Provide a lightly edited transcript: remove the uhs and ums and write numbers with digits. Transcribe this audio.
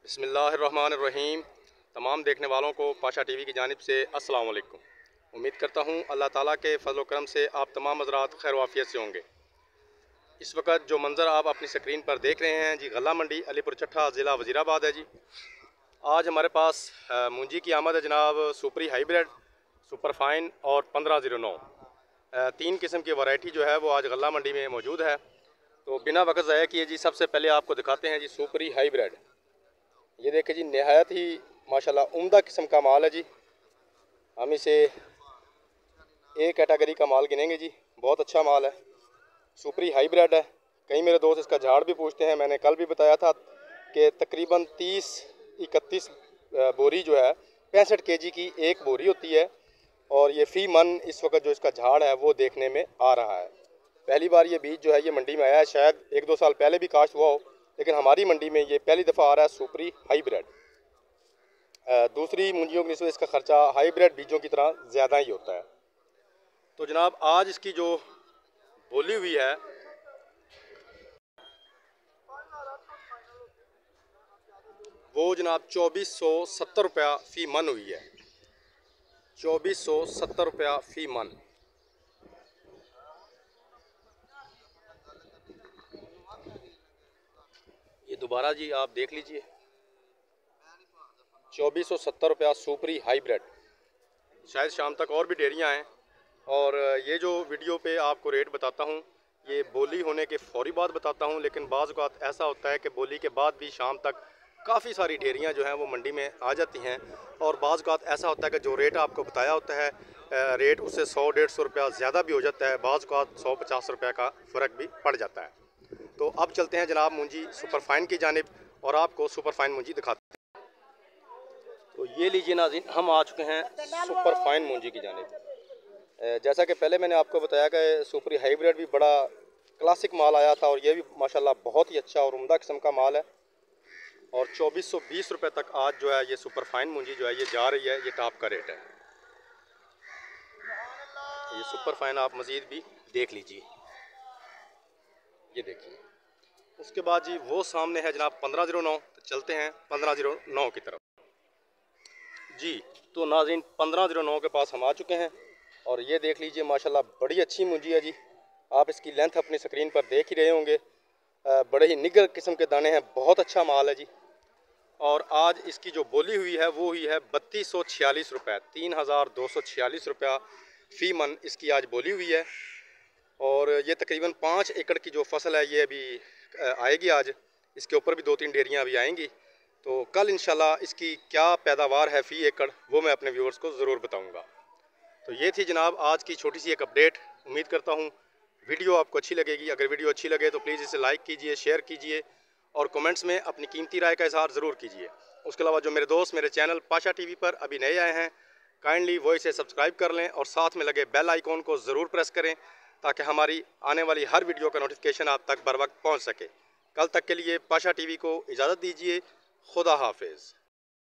बिस्मिल्लाहिर्रहमानिर्रहीम। तमाम देखने वालों को पाशा टीवी की जानिब से अस्सलाम वालेकुम। उम्मीद करता हूँ अल्लाह ताला के फजल करम से आप तमाम हज़रात खैर वाफियत से होंगे। इस वक्त जो मंज़र आप अपनी स्क्रीन पर देख रहे हैं जी, गल्ला मंडी अलीपुर चट्ठा ज़िला वज़ीराबाद है जी। आज हमारे पास मूंजी की आमद है जनाब, सुपरी हाईब्रिड, सुपर फाइन और 1509 तीन किस्म की वैरायटी जो है वो आज गल्ला मंडी में मौजूद है। तो बिना वक्त ज़ाया किए जी सबसे पहले आपको दिखाते हैं जी सुपरी हाईब्रिड। ये देखें जी, नहायत ही माशाल्लाह उम्दा किस्म का माल है जी। हम इसे ए कैटेगरी का माल गिनेंगे जी। बहुत अच्छा माल है, सुपरी हाईब्रिड है। कई मेरे दोस्त इसका झाड़ भी पूछते हैं। मैंने कल भी बताया था कि तकरीबन 30-31 बोरी जो है 65 केजी की एक बोरी होती है। और ये फ़ी मन इस वक्त जो इसका झाड़ है वो देखने में आ रहा है। पहली बार ये बीज जो है ये मंडी में आया है। शायद 1-2 साल पहले भी काश्त हुआ हो, लेकिन हमारी मंडी में ये पहली दफ़ा आ रहा है सुपरी हाईब्रिड। दूसरी मूंजियों की निस्बत इसका ख़र्चा हाईब्रिड बीजों की तरह ज़्यादा ही होता है। तो जनाब आज इसकी जो बोली हुई है वो जनाब 2470 रुपया फ़ी मन हुई है। 2470 रुपया फ़ी मन। ये दोबारा जी आप देख लीजिए, 2470 रुपया सुपरी हाईब्रिड। शायद शाम तक और भी डेयरियाँ हैं। और ये जो वीडियो पे आपको रेट बताता हूँ ये बोली होने के फ़ौरी बाद बताता हूँ, लेकिन बाज़ औक़ात ऐसा होता है कि बोली के बाद भी शाम तक काफ़ी सारी डेयरियाँ जो हैं वो मंडी में आ जाती हैं। और बाज़ औक़ात ऐसा होता है कि जो रेट आपको बताया होता है रेट उससे 100-150 रुपया ज़्यादा भी हो जाता है। बाज़ औक़ात 150 रुपये का फ़र्क भी पड़ जाता है। तो अब चलते हैं जनाब मूंजी सुपर फाइन की जानिब और आपको सुपर फाइन मूंजी दिखाते हैं। तो ये लीजिए नाज़रीन, हम आ चुके हैं सुपर फाइन मूंजी की जानिब। जैसा कि पहले मैंने आपको बताया कि सुपरी हाईब्रिड भी बड़ा क्लासिक माल आया था और ये भी माशाल्लाह बहुत ही अच्छा और उम्दा किस्म का माल है। और 2420 रुपये तक आज जो है ये सुपर फाइन मूंजी जो है ये जा रही है। ये टॉप का रेट है। ये सुपर फाइन आप मज़ीद भी देख लीजिए, ये देखिए। उसके बाद जी वो सामने है जनाब 1509। तो चलते हैं 1509 की तरफ जी। तो नाज़रीन 1509 के पास हम आ चुके हैं और ये देख लीजिए माशाल्लाह बड़ी अच्छी मूंजी है जी। आप इसकी लेंथ अपनी स्क्रीन पर देख ही रहे होंगे। बड़े ही निगर किस्म के दाने हैं, बहुत अच्छा माल है जी। और आज इसकी जो बोली हुई है वो हुई है 3246 रुपये, 3246 रुपया फ़ी मन इसकी आज बोली हुई है। और ये तकरीबन 5 एकड़ की जो फसल है ये अभी आएगी आज। इसके ऊपर भी 2-3 डेयरियाँ अभी आएंगी। तो कल इंशाल्लाह इसकी क्या पैदावार है फ़ी एकड़ वो मैं अपने व्यूअर्स को ज़रूर बताऊँगा। तो ये थी जनाब आज की छोटी सी एक अपडेट। उम्मीद करता हूँ वीडियो आपको अच्छी लगेगी। अगर वीडियो अच्छी लगे तो प्लीज़ इसे लाइक कीजिए, शेयर कीजिए और कमेंट्स में अपनी कीमती राय का इज़हार ज़रूर कीजिए। उसके अलावा जो मेरे दोस्त मेरे चैनल पाशा टीवी पर अभी नए आए हैं, काइंडली वो इसे सब्सक्राइब कर लें और साथ में लगे बेल आइकॉन को ज़रूर प्रेस करें ताकि हमारी आने वाली हर वीडियो का नोटिफिकेशन आप तक बर वक्त पहुँच सके। कल तक के लिए पाशा टीवी को इजाज़त दीजिए। खुदा हाफिज़।